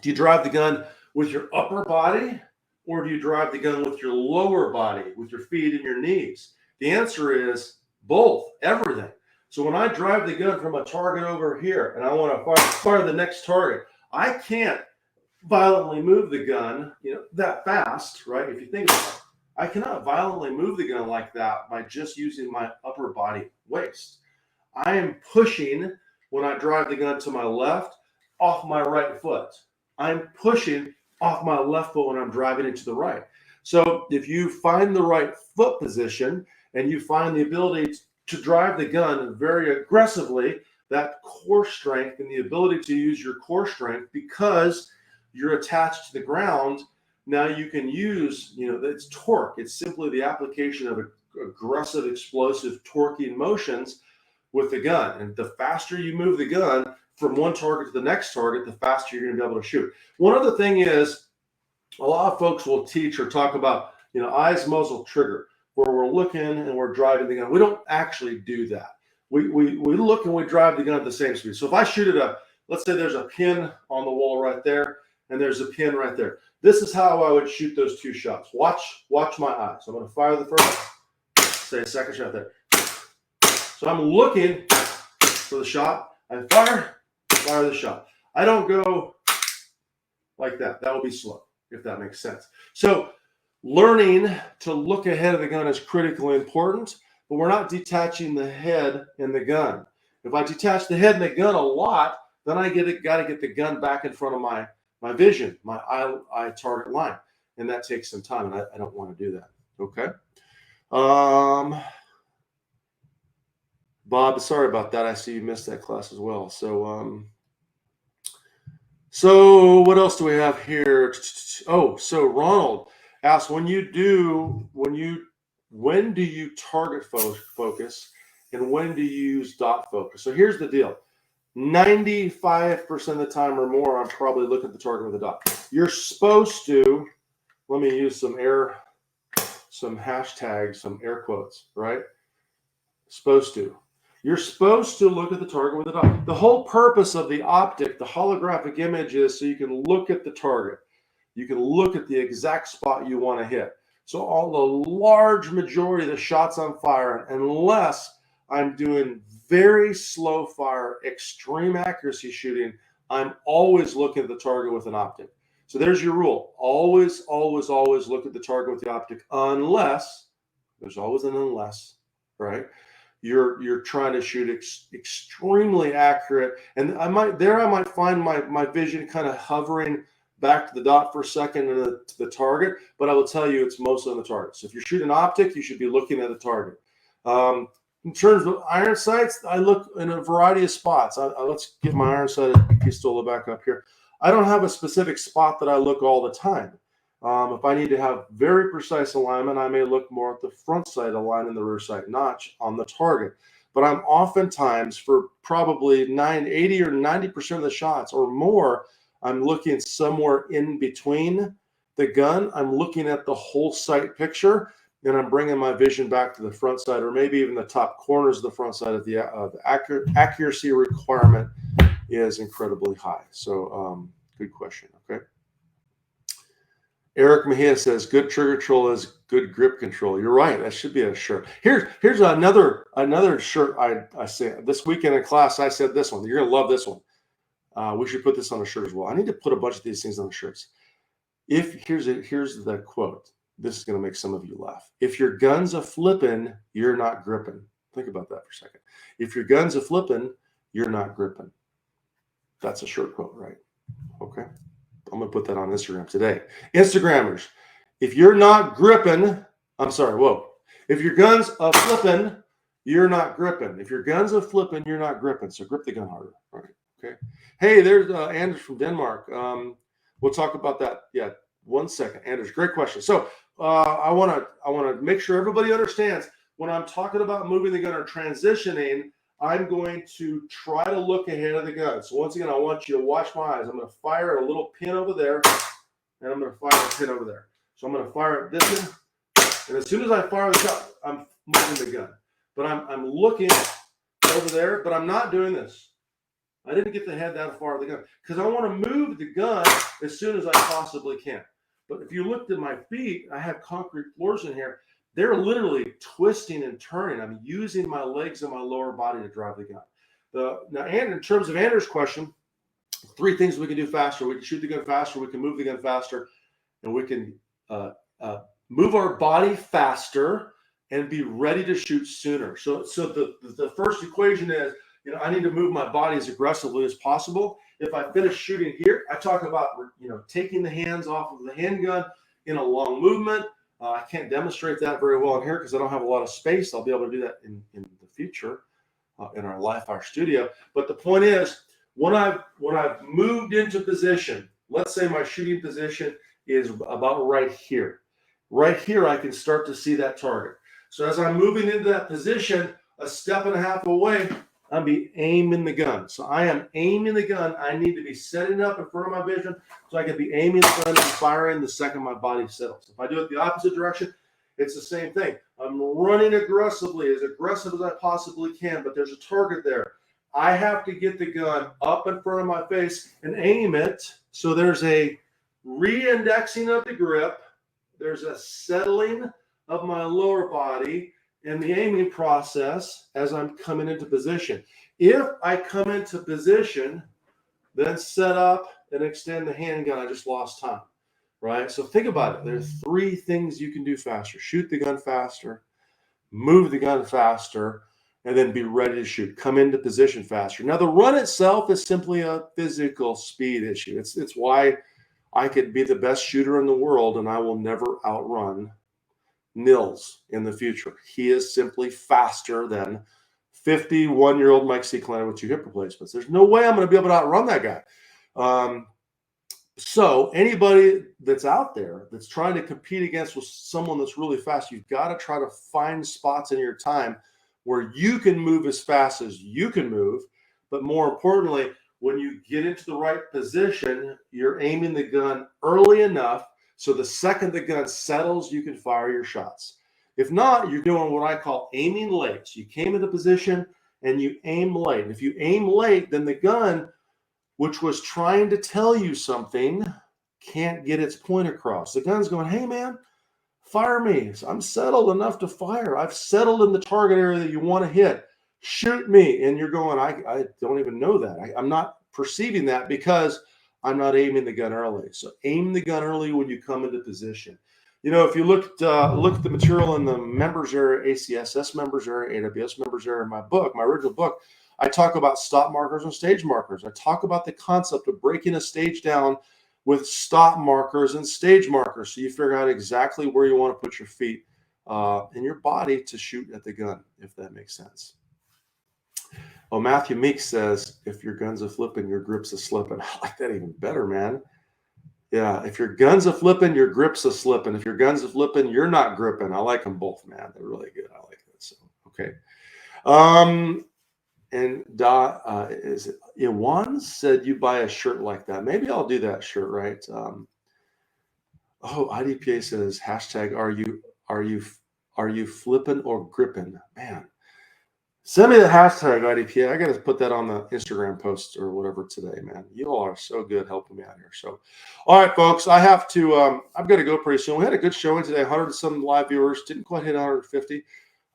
do you drive the gun with your upper body or do you drive the gun with your lower body, with your feet and your knees? The answer is both, everything. So when I drive the gun from a target over here and I want to fire the next target, I can't violently move the gun, that fast, right? If you think about it, I cannot violently move the gun like that by just using my upper body waist. I am pushing when I drive the gun to my left off my right foot. I'm pushing off my left foot when I'm driving it to the right. So if you find the right foot position and you find the ability to drive the gun very aggressively, that core strength and the ability to use your core strength because you're attached to the ground, now you can use, it's torque. It's simply the application of aggressive, explosive, torquing motions with the gun. And the faster you move the gun from one target to the next target, the faster you're going to be able to shoot. One other thing is, a lot of folks will teach or talk about, eyes, muzzle, trigger, where we're looking and we're driving the gun. We don't actually do that. We look and we drive the gun at the same speed. So if I shoot at let's say there's a pin on the wall right there, and there's a pin right there. This is how I would shoot those two shots. Watch my eyes. I'm going to fire the first, say a second shot there. So I'm looking for the shot. I fire the shot. I don't go like that. That will be slow, if that makes sense. So learning to look ahead of the gun is critically important, but we're not detaching the head and the gun. If I detach the head and the gun a lot, then I got to get the gun back in front of my vision, my eye target line. And that takes some time, and I don't want to do that. Okay. Bob, sorry about that. I see you missed that class as well. So So what else do we have here? Oh, so Ronald asks, when do you target focus and when do you use dot focus? So here's the deal. 95% of the time or more, I'm probably looking at the target with a dot. You're supposed to, let me use some hashtags, some air quotes, right? Supposed to. You're supposed to look at the target with a dot. The whole purpose of the optic, the holographic image, is so you can look at the target. You can look at the exact spot you want to hit. So all the large majority of the shots I'm firing, unless I'm doing very slow fire, extreme accuracy shooting, I'm always looking at the target with an optic. So there's your rule. Always, always, always look at the target with the optic, unless, there's always an unless, right? You're trying to shoot extremely accurate, and I might find my vision kind of hovering back to the dot for a second and to the target, but I will tell you it's mostly on the target. So if you're shooting optic, you should be looking at the target. In terms of iron sights, I look in a variety of spots. Let's get my iron sight pistola back up here. I don't have a specific spot that I look all the time. If I need to have very precise alignment, I may look more at the front sight align and the rear sight notch on the target. But I'm oftentimes, for probably 80 or 90% of the shots or more, I'm looking somewhere in between the gun. I'm looking at the whole sight picture, and I'm bringing my vision back to the front sight, or maybe even the top corners of the front sight. Of the accuracy requirement is incredibly high. So, good question. Okay. Eric Mejia says, "Good trigger control is good grip control." You're right. That should be a shirt. Here's another shirt. I say this weekend in class. I said this one. You're gonna love this one. We should put this on a shirt as well. I need to put a bunch of these things on the shirts. Here's the quote. This is gonna make some of you laugh. If your gun's a flippin', you're not gripping. Think about that for a second. If your gun's a flippin', you're not gripping. That's a shirt quote, right? Okay. I'm going to put that on Instagram today. Instagrammers, if you're not gripping, if your gun's a flipping, you're not gripping. If your gun's a flipping, you're not gripping. So grip the gun harder. All right. Okay. Hey, there's Anders from Denmark. We'll talk about that. Yeah. 1 second. Anders, great question. So I want to make sure everybody understands when I'm talking about moving the gun or transitioning, I'm going to try to look ahead of the gun. So once again, I want you to watch my eyes. I'm going to fire a little pin over there, and I'm going to fire a pin over there. So I'm going to fire at this one, and as soon as I fire the shot, I'm moving the gun. But I'm looking over there, but I'm not doing this. I didn't get the head that far of the gun because I want to move the gun as soon as I possibly can. But if you looked at my feet, I have concrete floors in here. They're literally twisting and turning. I'm using my legs and my lower body to drive the gun. Now, and in terms of Andrew's question, 3 things we can do faster. We can shoot the gun faster, we can move the gun faster, and we can move our body faster and be ready to shoot sooner. So the first equation is, I need to move my body as aggressively as possible. If I finish shooting here, I talk about, taking the hands off of the handgun in a long movement. I can't demonstrate that very well in here because I don't have a lot of space. I'll be able to do that in the future in our live fire studio. But the point is, when I've moved into position, let's say my shooting position is about right here. Right here, I can start to see that target. So as I'm moving into that position, a step and a half away, I'll be aiming the gun. So I am aiming the gun. I need to be setting up in front of my vision so I can be aiming the gun and firing the second my body settles. If I do it the opposite direction, it's the same thing. I'm running aggressively, as aggressive as I possibly can, but there's a target there. I have to get the gun up in front of my face and aim it so there's a re-indexing of the grip, there's a settling of my lower body, and the aiming process as I'm coming into position. If I come into position, then set up and extend the handgun, I just lost time, right? So think about it. There's 3 things you can do faster. Shoot the gun faster, move the gun faster, and then be ready to shoot. Come into position faster. Now, the run itself is simply a physical speed issue. It's why I could be the best shooter in the world, and I will never outrun Nils in the future. He is simply faster than 51-year-old Mike Seeklander with 2 hip replacements. There's no way I'm going to be able to outrun that guy. So anybody that's out there that's trying to compete against with someone that's really fast, you've got to try to find spots in your time where you can move as fast as you can move. But more importantly, when you get into the right position, you're aiming the gun early enough so the second the gun settles, you can fire your shots. If not, you're doing what I call aiming late. So you came into position and you aim late. If you aim late, then the gun, which was trying to tell you something, can't get its point across. The gun's going, hey, man, fire me. I'm settled enough to fire. I've settled in the target area that you want to hit. Shoot me. And you're going, I don't even know that. I'm not perceiving that because I'm not aiming the gun early. So aim the gun early when you come into position. You know, if you look at the material in the members area, ACSS members area, AWS members area, in my book, my original book, I talk about stop markers and stage markers. I talk about the concept of breaking a stage down with stop markers and stage markers. So you figure out exactly where you want to put your feet and your body to shoot at the gun, if that makes sense. Oh, Matthew Meeks says, if your gun's a flipping, your grip's a slipping. I like that even better, man. Yeah, if your gun's a flipping, your grip's a slipping. If your gun's a flipping, you're not gripping. I like them both, man. They're really good. I like that. So, okay. And is it Iwan said you buy a shirt like that? Maybe I'll do that shirt, right? IDPA says hashtag are you flipping or gripping? Man, send me the hashtag IDPA. I got to put that on the Instagram post or whatever today, man. You all are so good helping me out here. So, all right, folks, I have to. I've got to go pretty soon. We had a good showing today. 100 and some live viewers. Didn't quite hit 150.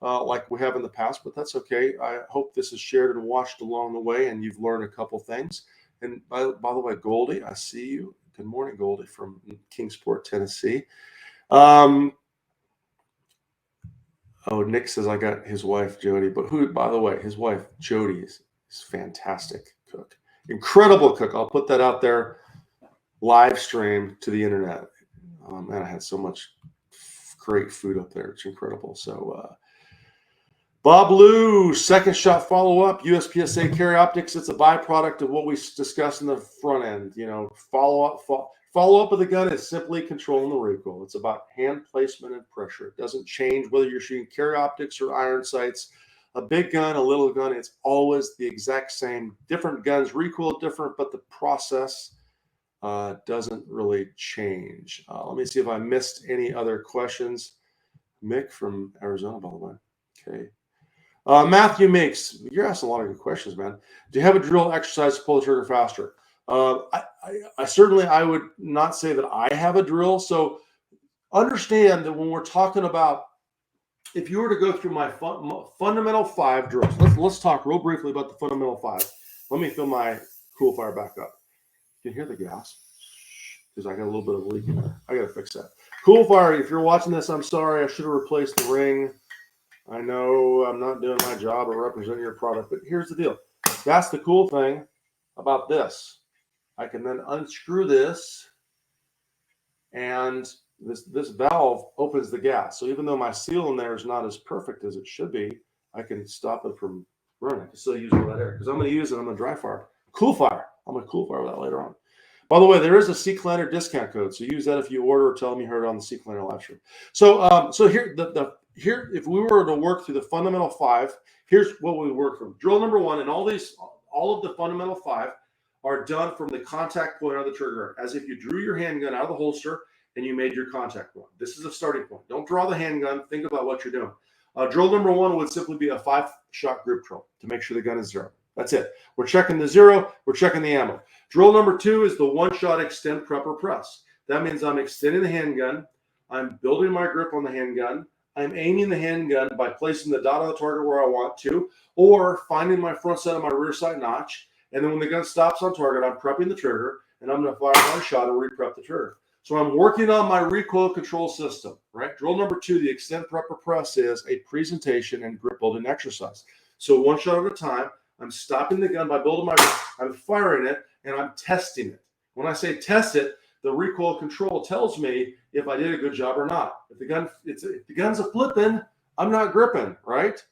Like we have in the past, but that's okay. I hope this is shared and watched along the way, and you've learned a couple things. And by the way, Goldie, I see you. Good morning, Goldie from Kingsport, Tennessee. Nick says I got his wife Jody, but who? By the way, his wife Jody is fantastic cook, incredible cook. I'll put that out there, live stream to the internet. Man, I had so much great food up there. It's incredible. So. Bob Lou, second shot follow-up, USPSA carry optics. It's a byproduct of what we discussed in the front end. You know, follow-up of the gun is simply controlling the recoil. It's about hand placement and pressure. It doesn't change whether you're shooting carry optics or iron sights. A big gun, a little gun, it's always the exact same. Different guns recoil different, but the process doesn't really change. Let me see if I missed any other questions. Mick from Arizona, by the way. Okay. Matthew Makes, you're asking a lot of good questions, man. Do you have a drill exercise to pull the trigger faster? I certainly, I would not say that I have a drill. So understand that when we're talking about, if you were to go through my fundamental 5 drills, let's talk real briefly about the fundamental 5. Let me fill my cool fire back up. You can hear the gas because I got a little bit of a leak in there. I got to fix that. Cool fire, if you're watching this, I'm sorry. I should have replaced the ring. I know I'm not doing my job of representing your product, but here's the deal. That's the cool thing about this. I can then unscrew this, and this valve opens the gas. So even though my seal in there is not as perfect as it should be, I can stop it from running. I can still use all that air because I'm going to use it. I'm going to dry fire. Cool fire. I'm going to cool fire that later on. By the way, there is a Seeklander discount code, so use that if you order or tell them you heard it on the Seeklander live stream. So here, here, if we were to work through the fundamental 5, here's what we work from. Drill number 1, and all of the fundamental 5 are done from the contact point of the trigger, as if you drew your handgun out of the holster and you made your contact point. This is a starting point. Don't draw the handgun. Think about what you're doing. Drill number 1 would simply be a 5-shot grip drill to make sure the gun is 0. That's it. We're checking the 0. We're checking the ammo. Drill number 2 is the 1-shot extend, prep, or press. That means I'm extending the handgun. I'm building my grip on the handgun. I'm aiming the handgun by placing the dot on the target where I want to, or finding my front sight on my rear sight notch. And then when the gun stops on target, I'm prepping the trigger, and I'm going to fire 1 shot and re-prep the trigger. So I'm working on my recoil control system, right? Drill number 2, the extend, prep, or press, is a presentation and grip building exercise. So 1 shot at a time, I'm stopping the gun by building my grip. I'm firing it, and I'm testing it. When I say test it, the recoil control tells me if I did a good job or not. If the gun's a flipping, I'm not gripping, right?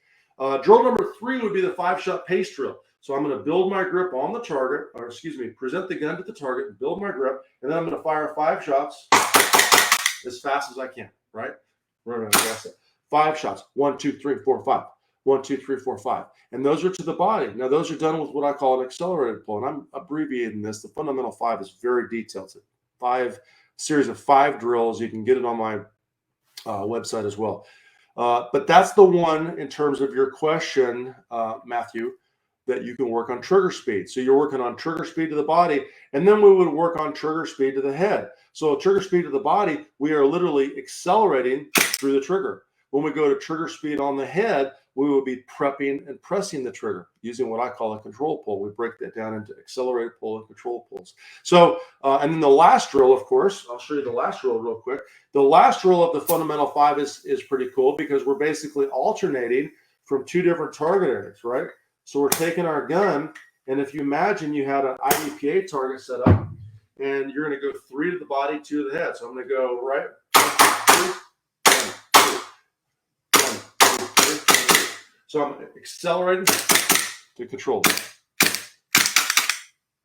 Drill number 3 would be the 5-shot pace drill. So I'm going to build my grip on the target, or excuse me, present the gun to the target, build my grip, and then I'm going to fire 5 shots as fast as I can, right? Right, that's it. 5 shots. 1, 2, 3, 4, 5. 1, 2, 3, 4, 5. And those are to the body. Now, those are done with what I call an accelerated pull. And I'm abbreviating this. The fundamental 5 is very detailed. It's a series of 5 drills. You can get it on my website as well. But that's the one in terms of your question, Matthew, that you can work on trigger speed. So you're working on trigger speed to the body, and then we would work on trigger speed to the head. So trigger speed to the body, we are literally accelerating through the trigger. When we go to trigger speed on the head, we will be prepping and pressing the trigger using what I call a control pull. We break that down into accelerated pull and control pulls. So, and then the last drill, of course, I'll show you the last drill real quick. The last drill of the fundamental 5 is pretty cool because we're basically alternating from 2 different target areas, right? So we're taking our gun, and if you imagine you had an IDPA target set up, and you're going to go 3 to the body, 2 to the head. So I'm going to go right, 1, 2, 1, 2, 3. So I'm accelerating to control.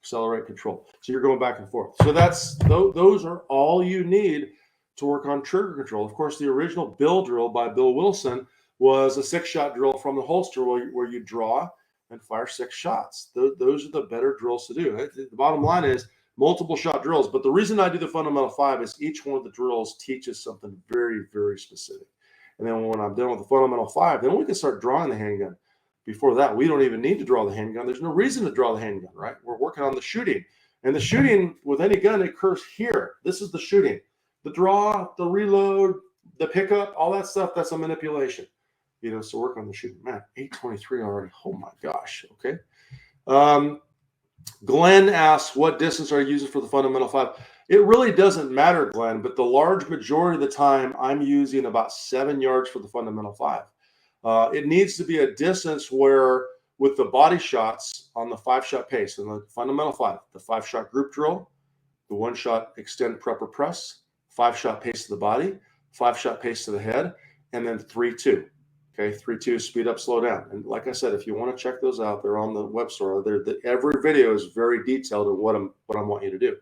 Accelerate, control. So you're going back and forth. So those are all you need to work on trigger control. Of course, the original Bill drill by Bill Wilson was a 6-shot drill from the holster where you draw and fire 6 shots. Those are the better drills to do. The bottom line is multiple shot drills. But the reason I do the fundamental 5 is each one of the drills teaches something very, very specific. And then when I'm done with the fundamental 5, then we can start drawing the handgun. Before that, we don't even need to draw the handgun. There's no reason to draw the handgun, right? We're working on the shooting. And the shooting with any gun occurs here. This is the shooting. The draw, the reload, the pickup, all that stuff, that's a manipulation. So work on the shooting. Man, 8:23 already. Oh my gosh. Okay. Glenn asks, what distance are you using for the fundamental 5? It really doesn't matter, Glenn, but the large majority of the time I'm using about 7 yards for the fundamental 5. It needs to be a distance where with the body shots on the 5-shot pace and the fundamental 5, the 5-shot group drill, the 1-shot extend prepper press, 5-shot pace to the body, 5-shot pace to the head, and then 3-2. Okay, 3-2, speed up, slow down. And like I said, if you want to check those out, they're on the web store. Every video is very detailed in what I want you to do.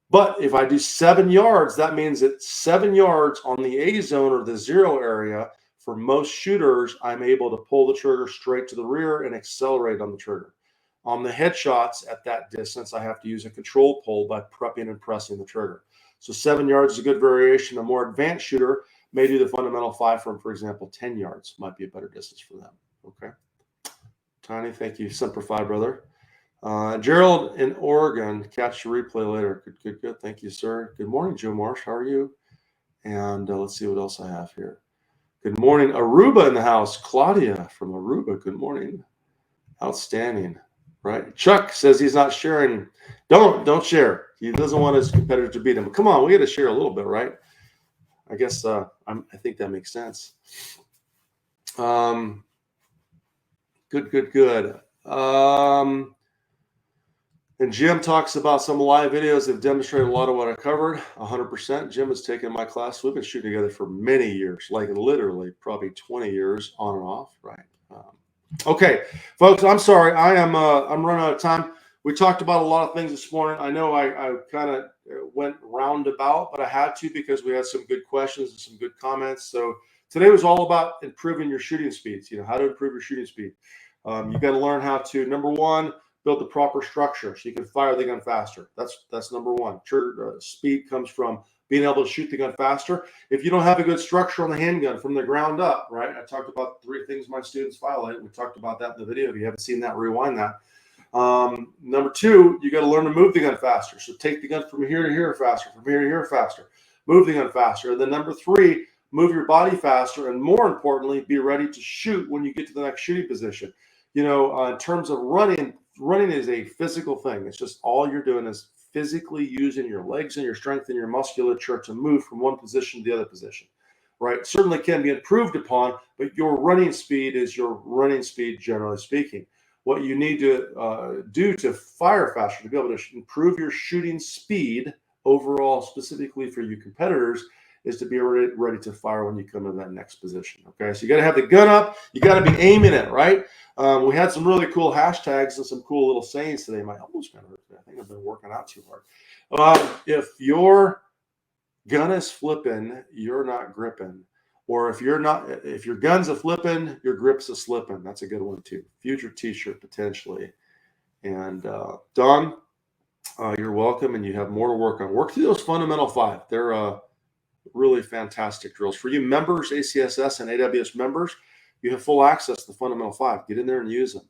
But if I do 7 yards, that means that 7 yards on the A zone or the 0 area, for most shooters, I'm able to pull the trigger straight to the rear and accelerate on the trigger. On the headshots at that distance, I have to use a control pull by prepping and pressing the trigger. So 7 yards is a good variation. A more advanced shooter may do the fundamental 5 from, for example, 10 yards might be a better distance for them. Okay. Tiny, thank you. Semper Fi, brother. Gerald in Oregon, catch the replay later. Good. Thank you, sir. Good morning, Joe Marsh. How are you? And let's see what else I have here. Good morning, Aruba in the house. Claudia from Aruba. Good morning. Outstanding. Right. Chuck says he's not sharing. Don't share. He doesn't want his competitor to beat him. But come on, we got to share a little bit, right? I guess I think that makes sense. Good. And Jim talks about some live videos that demonstrate a lot of what I covered. 100%. Jim has taken my class. We've been shooting together for many years, like literally probably 20 years on and off, right? Okay, folks, I'm sorry. I'm running out of time. We talked about a lot of things this morning. I know I kind of went roundabout, but I had to because we had some good questions and some good comments. So today was all about improving your shooting speeds. How to improve your shooting speed. You got to learn how to, number one, build the proper structure so you can fire the gun faster. That's number one. Trigger speed comes from being able to shoot the gun faster. If you don't have a good structure on the handgun from the ground up, right? I talked about 3 things my students violate. We talked about that in the video. If you haven't seen that, rewind that. Number 2, you got to learn to move the gun faster. So take the gun from here to here faster, from here to here faster. Move the gun faster. And then number 3, move your body faster. And more importantly, be ready to shoot when you get to the next shooting position. In terms of running is a physical thing. It's just all you're doing is physically using your legs and your strength and your musculature to move from one position to the other position, right? Certainly can be improved upon, but your running speed is your running speed, generally speaking. What you need to do to fire faster, to be able to improve your shooting speed overall, specifically for you competitors, is to be ready to fire when you come to that next position. Okay, so you got to have the gun up. You got to be aiming it, right? We had some really cool hashtags and some cool little sayings today. My elbow's kind of hurt. I think I've been working out too hard. If your gun is flipping, you're not gripping. Or if your gun's a flipping, your grip's a slipping. That's a good one too. Future T-shirt potentially. And Don, you're welcome, and you have more to work on. Work through those fundamental 5. They're really fantastic drills for you members, ACSS and AWS members. You have full access to the fundamental 5. Get in there and use them.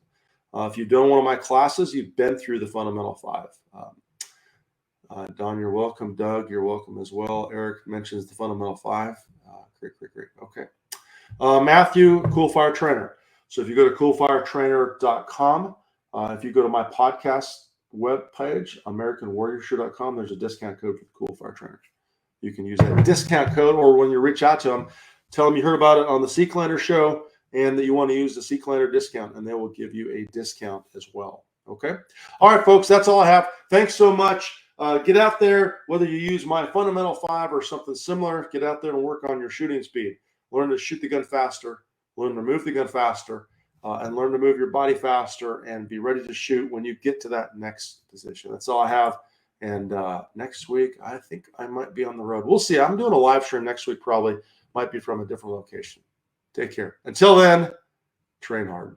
If you've done one of my classes, you've been through the fundamental 5. Don, you're welcome. Doug, you're welcome as well. Eric mentions the fundamental 5. Great. Okay. Matthew, Cool Fire Trainer. So if you go to coolfiretrainer.com, if you go to my podcast webpage, AmericanWarriorShow.com, there's a discount code for the Cool Fire Trainer. You can use that discount code, or when you reach out to them, tell them you heard about it on the Seeklander show and that you want to use the Seeklander discount, and they will give you a discount as well. Okay. All right, folks, that's all I have. Thanks so much. Get out there, whether you use my fundamental 5 or something similar, get out there and work on your shooting speed. Learn to shoot the gun faster, learn to move the gun faster, and learn to move your body faster and be ready to shoot when you get to that next position. That's all I have. And next week, I think I might be on the road. We'll see. I'm doing a live stream next week, probably. Might be from a different location. Take care. Until then, train hard.